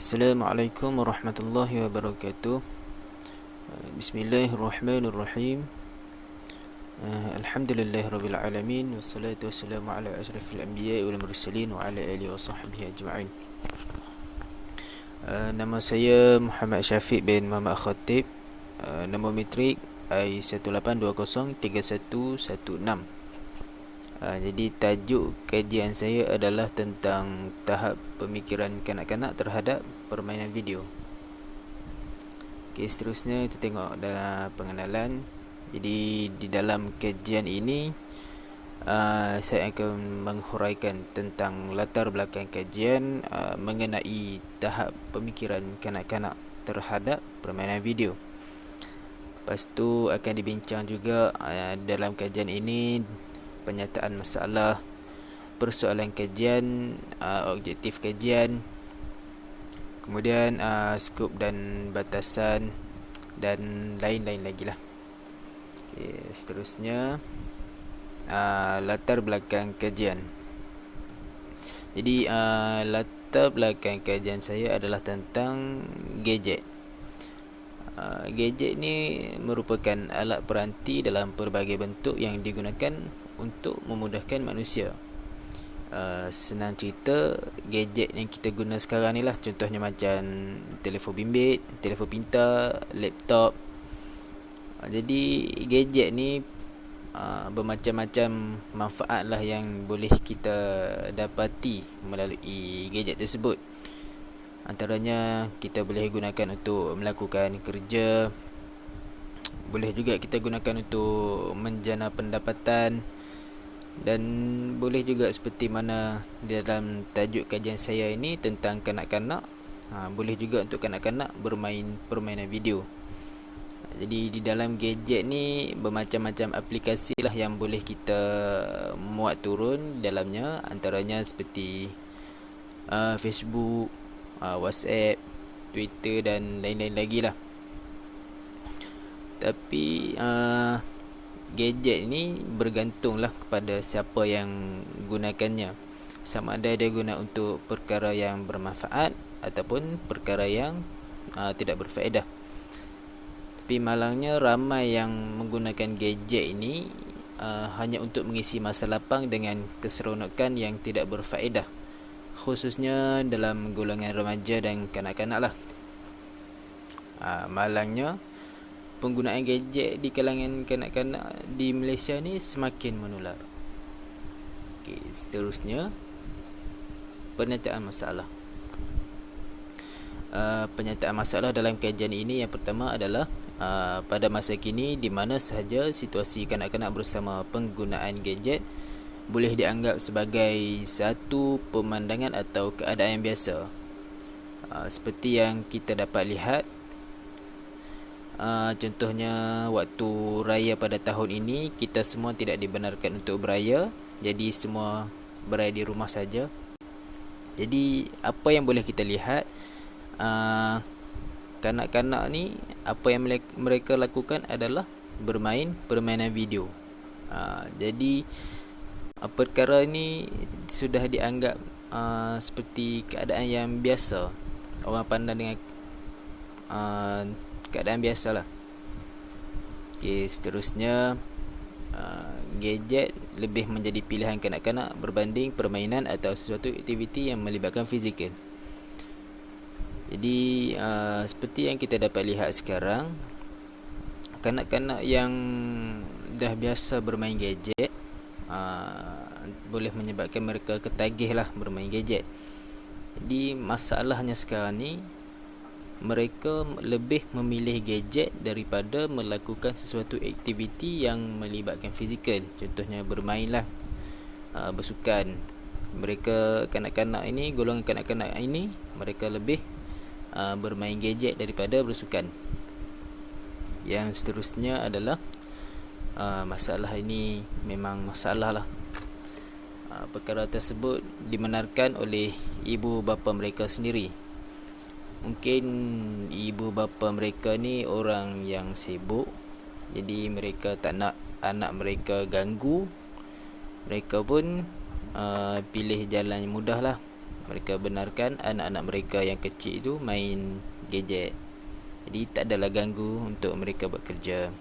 Assalamualaikum warahmatullahi wabarakatuh. Bismillahirrahmanirrahim. Alhamdulillahirabbil alamin wassalatu wassalamu ala asyrafil anbiya'i wal mursalin wa ala alihi wa sahbihi ajma'in. Nama saya Muhammad Syafiq bin Muhammad Khatib. Nombor metrik I18203116. Jadi tajuk kajian saya adalah tentang tahap pemikiran kanak-kanak terhadap permainan video. Okey, seterusnya kita tengok dalam pengenalan. Jadi di dalam kajian ini saya akan menghuraikan tentang latar belakang kajian mengenai tahap pemikiran kanak-kanak terhadap permainan video. Lepas tu akan dibincang juga dalam kajian ini penyataan masalah, persoalan kajian, objektif kajian, kemudian skop dan batasan dan lain-lain lagi lah. Okay, seterusnya latar belakang kajian. Jadi latar belakang kajian saya adalah tentang gadget. Gadget ni merupakan alat peranti dalam pelbagai bentuk yang digunakan untuk memudahkan manusia. Senang cerita, gadget yang kita guna sekarang ni lah, contohnya macam telefon bimbit, telefon pintar, laptop. Jadi gadget ni bermacam-macam manfaat lah yang boleh kita dapati melalui gadget tersebut. Antaranya kita boleh gunakan untuk melakukan kerja, boleh juga kita gunakan untuk menjana pendapatan, dan boleh juga seperti mana di dalam tajuk kajian saya ini tentang kanak-kanak, boleh juga untuk kanak-kanak bermain permainan video. Jadi di dalam gadget ni bermacam-macam aplikasi lah yang boleh kita muat turun dalamnya. Antaranya seperti Facebook, WhatsApp, Twitter dan lain-lain lagi lah. Tapi gadget ni bergantunglah kepada siapa yang gunakannya. Sama ada dia guna untuk perkara yang bermanfaat ataupun perkara yang tidak berfaedah. Tapi malangnya ramai yang menggunakan gadget ini hanya untuk mengisi masa lapang dengan keseronokan yang tidak berfaedah, khususnya dalam golongan remaja dan kanak-kanak lah. Malangnya penggunaan gadget di kalangan kanak-kanak di Malaysia ni semakin menular. Okey, seterusnya pernyataan masalah. Pernyataan masalah dalam kajian ini yang pertama adalah pada masa kini di mana sahaja situasi kanak-kanak bersama penggunaan gadget boleh dianggap sebagai satu pemandangan atau keadaan yang biasa. Seperti yang kita dapat lihat, contohnya waktu raya pada tahun ini, kita semua tidak dibenarkan untuk beraya. Jadi semua beraya di rumah saja. Jadi apa yang boleh kita lihat, kanak-kanak ni apa yang mereka lakukan adalah bermain permainan video. Jadi perkara ni sudah dianggap seperti keadaan yang biasa. Orang pandang dengan keadaan biasalah. Okey, seterusnya gadget lebih menjadi pilihan kanak-kanak berbanding permainan atau sesuatu aktiviti yang melibatkan fizikal. Jadi seperti yang kita dapat lihat sekarang, kanak-kanak yang dah biasa bermain gadget boleh menyebabkan mereka ketagih lah bermain gadget. Jadi masalahnya sekarang ni, mereka lebih memilih gadget daripada melakukan sesuatu aktiviti yang melibatkan fizikal. Contohnya bermainlah, bersukan. Mereka kanak-kanak ini, golongan kanak-kanak ini, mereka lebih bermain gadget daripada bersukan. Yang seterusnya adalah masalah ini memang masalah lah. Perkara tersebut dibenarkan oleh ibu bapa mereka sendiri. Mungkin ibu bapa mereka ni orang yang sibuk, jadi mereka tak nak anak mereka ganggu. Mereka pun pilih jalan yang mudah lah. Mereka benarkan anak-anak mereka yang kecil itu main gadget. Jadi tak adalah ganggu untuk mereka bekerja.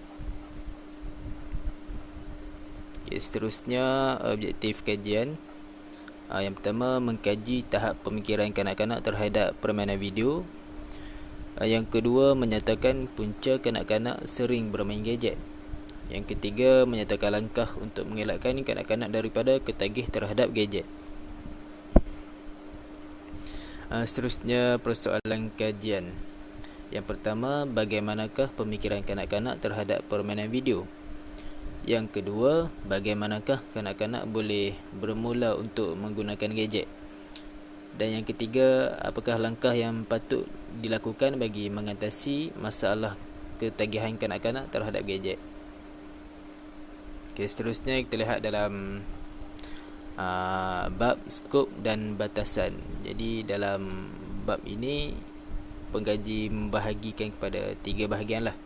Okay, seterusnya objektif kajian. Yang pertama, mengkaji tahap pemikiran kanak-kanak terhadap permainan video. Yang kedua, menyatakan punca kanak-kanak sering bermain gadget. Yang ketiga, menyatakan langkah untuk mengelakkan kanak-kanak daripada ketagih terhadap gadget. Seterusnya, persoalan kajian. Yang pertama, bagaimanakah pemikiran kanak-kanak terhadap permainan video? Yang kedua, bagaimanakah kanak-kanak boleh bermula untuk menggunakan gadget? Dan yang ketiga, apakah langkah yang patut dilakukan bagi mengatasi masalah ketagihan kanak-kanak terhadap gadget? Okay, seterusnya kita lihat dalam bab skop dan batasan. Jadi dalam bab ini pengkaji membahagikan kepada 3 bahagian lah.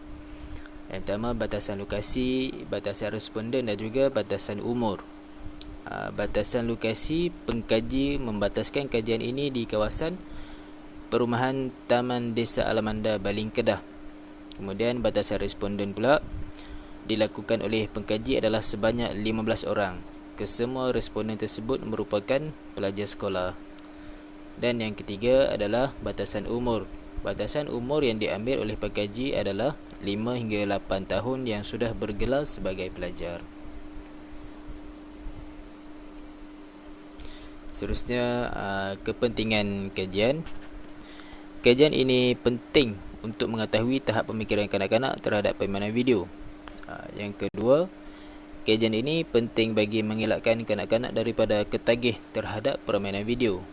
Yang pertama, batasan lokasi, batasan responden dan juga batasan umur. Batasan lokasi, pengkaji membataskan kajian ini di kawasan perumahan Taman Desa Alamanda, Baling, Kedah. Kemudian batasan responden pula dilakukan oleh pengkaji adalah sebanyak 15 orang. Kesemua responden tersebut merupakan pelajar sekolah. Dan yang ketiga adalah batasan umur. Batasan umur yang diambil oleh pengkaji adalah 5 hingga 8 tahun yang sudah bergelar sebagai pelajar. Seterusnya, kepentingan kajian. Kajian ini penting untuk mengetahui tahap pemikiran kanak-kanak terhadap permainan video. Yang kedua, kajian ini penting bagi mengelakkan kanak-kanak daripada ketagih terhadap permainan video.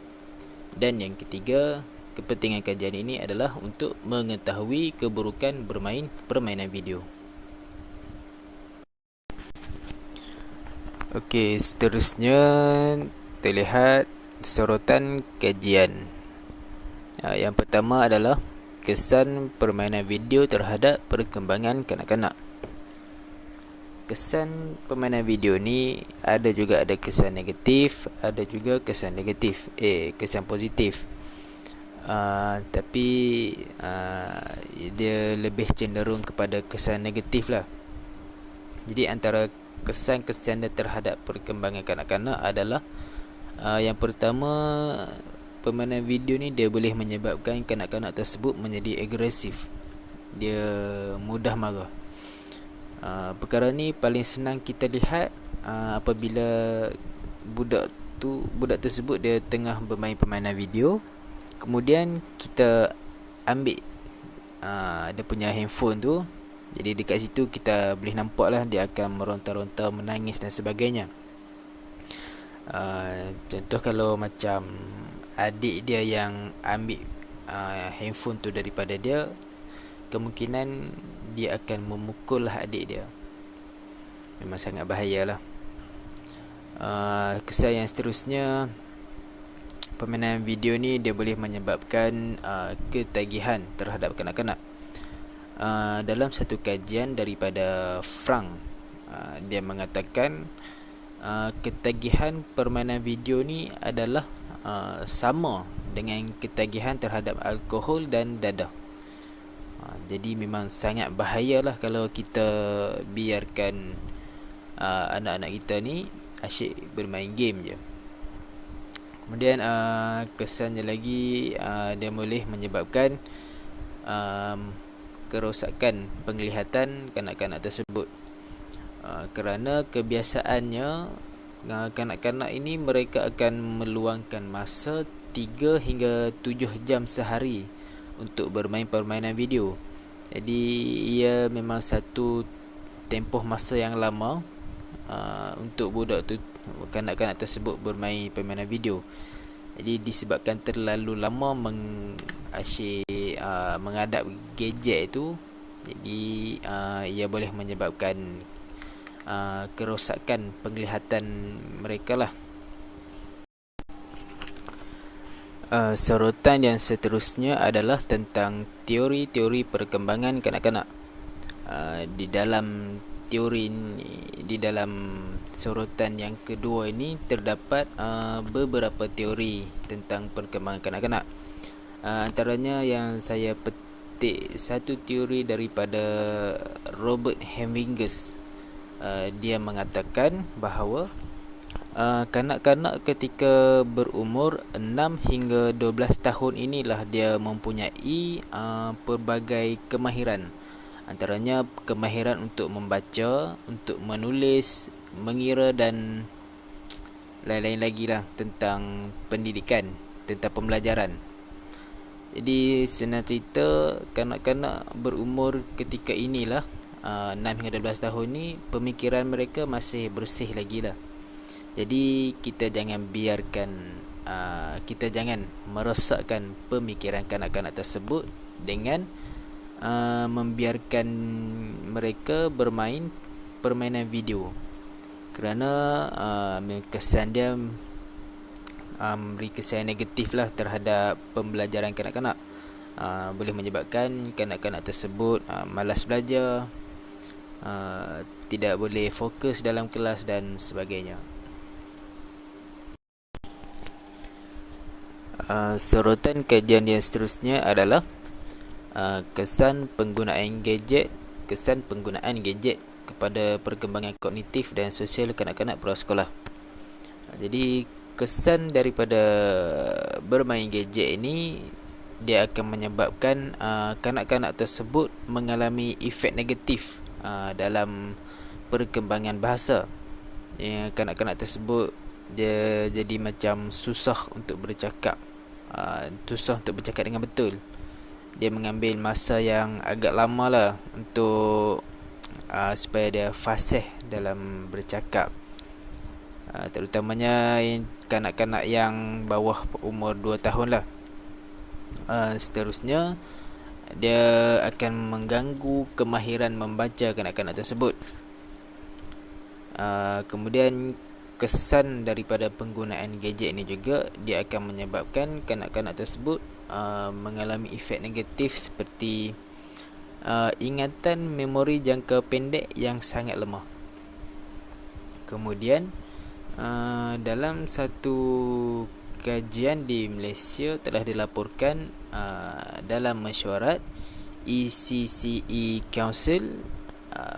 Dan yang ketiga, kepentingan kajian ini adalah untuk mengetahui keburukan bermain permainan video. Okey, seterusnya terlihat sorotan kajian. Yang pertama adalah kesan permainan video terhadap perkembangan kanak-kanak. Kesan permainan video ni ada kesan negatif, ada juga kesan kesan positif. Tapi dia lebih cenderung kepada kesan negatif lah. Jadi antara kesan-kesan terhadap perkembangan kanak-kanak adalah yang pertama, permainan video ni dia boleh menyebabkan kanak-kanak tersebut menjadi agresif. Dia mudah marah. Perkara ni paling senang kita lihat apabila budak tersebut dia tengah bermain permainan video. Kemudian kita ambil dia punya handphone tu. Jadi dekat situ kita boleh nampak lah dia akan meronta-ronta, menangis dan sebagainya. Contoh kalau macam adik dia yang ambil handphone tu daripada dia, kemungkinan dia akan memukul lah adik dia. Memang sangat bahayalah. Kesan yang seterusnya, permainan video ni dia boleh menyebabkan ketagihan terhadap kanak-kanak. Dalam satu kajian daripada Frank, dia mengatakan ketagihan permainan video ni adalah sama dengan ketagihan terhadap alkohol dan dadah. Jadi memang sangat bahayalah kalau kita biarkan anak-anak kita ni asyik bermain game je. Kemudian kesannya lagi, dia boleh menyebabkan kerosakan penglihatan kanak-kanak tersebut. Kerana kebiasaannya kanak-kanak ini mereka akan meluangkan masa 3 hingga 7 jam sehari untuk bermain permainan video. Jadi ia memang satu tempoh masa yang lama untuk kanak-kanak tersebut bermain permainan video. Jadi disebabkan terlalu lama asyik menghadap gadget itu, jadi ia boleh menyebabkan kerosakan penglihatan mereka lah. Sorotan yang seterusnya adalah tentang teori-teori perkembangan kanak-kanak. Di dalam sorotan yang kedua ini terdapat beberapa teori tentang perkembangan kanak-kanak. Antaranya yang saya petik satu teori daripada Robert Hemingway. Dia mengatakan bahawa kanak-kanak ketika berumur 6 hingga 12 tahun inilah dia mempunyai pelbagai kemahiran. Antaranya kemahiran untuk membaca, untuk menulis, mengira dan lain-lain lagi lah tentang pendidikan, tentang pembelajaran. Jadi senang cerita, kanak-kanak berumur ketika inilah 6 hingga 12 tahun ni, pemikiran mereka masih bersih lagi lah. Jadi kita jangan biarkan, kita jangan merosakkan pemikiran kanak-kanak tersebut dengan membiarkan mereka bermain permainan video, kerana kesan dia beri kesan negatif lah terhadap pembelajaran kanak-kanak. Boleh menyebabkan kanak-kanak tersebut malas belajar, tidak boleh fokus dalam kelas dan sebagainya. Sorotan kajian yang seterusnya adalah kesan penggunaan gadget kepada perkembangan kognitif dan sosial kanak-kanak prasekolah. Jadi kesan daripada bermain gadget ini, dia akan menyebabkan kanak-kanak tersebut mengalami efek negatif dalam perkembangan bahasa. Kanak-kanak tersebut dia jadi macam susah untuk bercakap, susah untuk bercakap dengan betul. Dia mengambil masa yang agak lama lah untuk supaya dia fasih dalam bercakap. Terutamanya kanak-kanak yang bawah umur 2 tahun lah. Seterusnya, dia akan mengganggu kemahiran membaca kanak-kanak tersebut. Kemudian kesan daripada penggunaan gadget ini juga, dia akan menyebabkan kanak-kanak tersebut mengalami efek negatif seperti ingatan memori jangka pendek yang sangat lemah. Kemudian dalam satu kajian di Malaysia telah dilaporkan dalam mesyuarat ECCE Council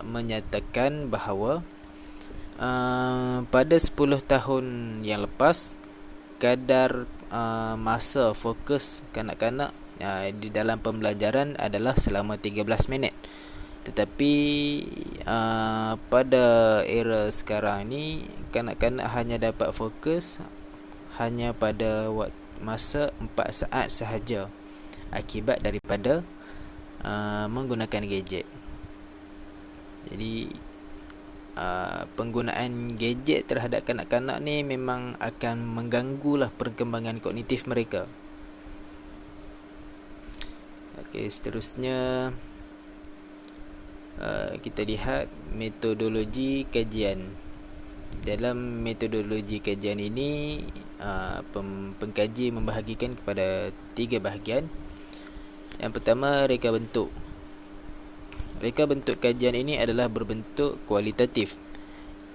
menyatakan bahawa pada 10 tahun yang lepas, kadar masa fokus kanak-kanak di dalam pembelajaran adalah selama 13 minit. Tetapi pada era sekarang ni, kanak-kanak hanya dapat fokus hanya pada masa 4 saat sahaja akibat daripada menggunakan gadget. Jadi penggunaan gadget terhadap kanak-kanak ni memang akan mengganggulah perkembangan kognitif mereka. Okey, seterusnya kita lihat metodologi kajian. Dalam metodologi kajian ini, pengkaji membahagikan kepada 3 bahagian. Yang pertama, reka bentuk. Reka bentuk kajian ini adalah berbentuk kualitatif.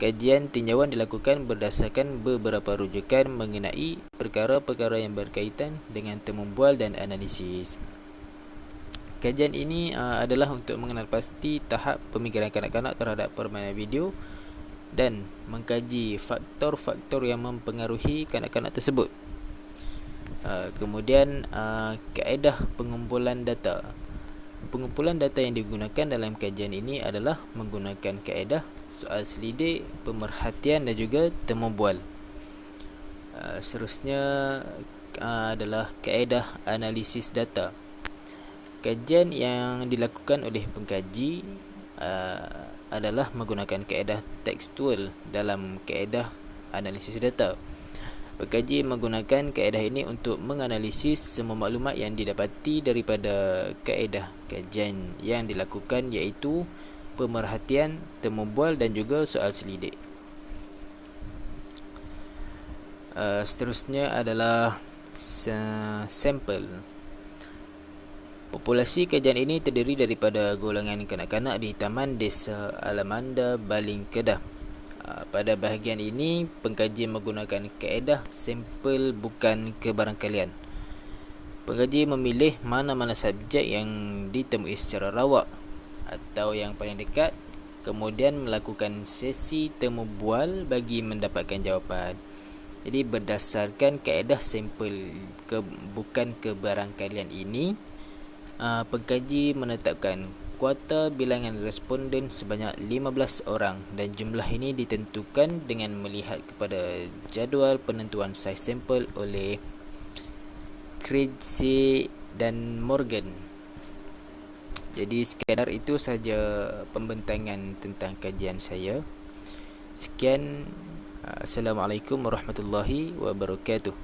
Kajian tinjauan dilakukan berdasarkan beberapa rujukan mengenai perkara-perkara yang berkaitan dengan temu bual dan analisis. Kajian ini adalah untuk mengenal pasti tahap pemikiran kanak-kanak terhadap permainan video dan mengkaji faktor-faktor yang mempengaruhi kanak-kanak tersebut. Kemudian kaedah pengumpulan data. Pengumpulan data yang digunakan dalam kajian ini adalah menggunakan kaedah soal selidik, pemerhatian dan juga temu bual. Seterusnya adalah kaedah analisis data. Kajian yang dilakukan oleh pengkaji adalah menggunakan kaedah tekstual dalam kaedah analisis data. Pengkaji menggunakan kaedah ini untuk menganalisis semua maklumat yang didapati daripada kaedah kajian yang dilakukan, iaitu pemerhatian, temu bual dan juga soal selidik. Seterusnya adalah sampel. Populasi kajian ini terdiri daripada golongan kanak-kanak di Taman Desa Alamanda, Baling, Kedah. Pada bahagian ini, pengkaji menggunakan kaedah sampel bukan kebarangkalian. Pengkaji memilih mana-mana subjek yang ditemui secara rawak atau yang paling dekat, kemudian melakukan sesi temu bual bagi mendapatkan jawapan. Jadi berdasarkan kaedah sampel bukan kebarangkalian ini, pengkaji menetapkan kuota bilangan responden sebanyak 15 orang dan jumlah ini ditentukan dengan melihat kepada jadual penentuan saiz sampel oleh Kreitz dan Morgan. Jadi sekadar itu saja pembentangan tentang kajian saya. Sekian, Assalamualaikum warahmatullahi wabarakatuh.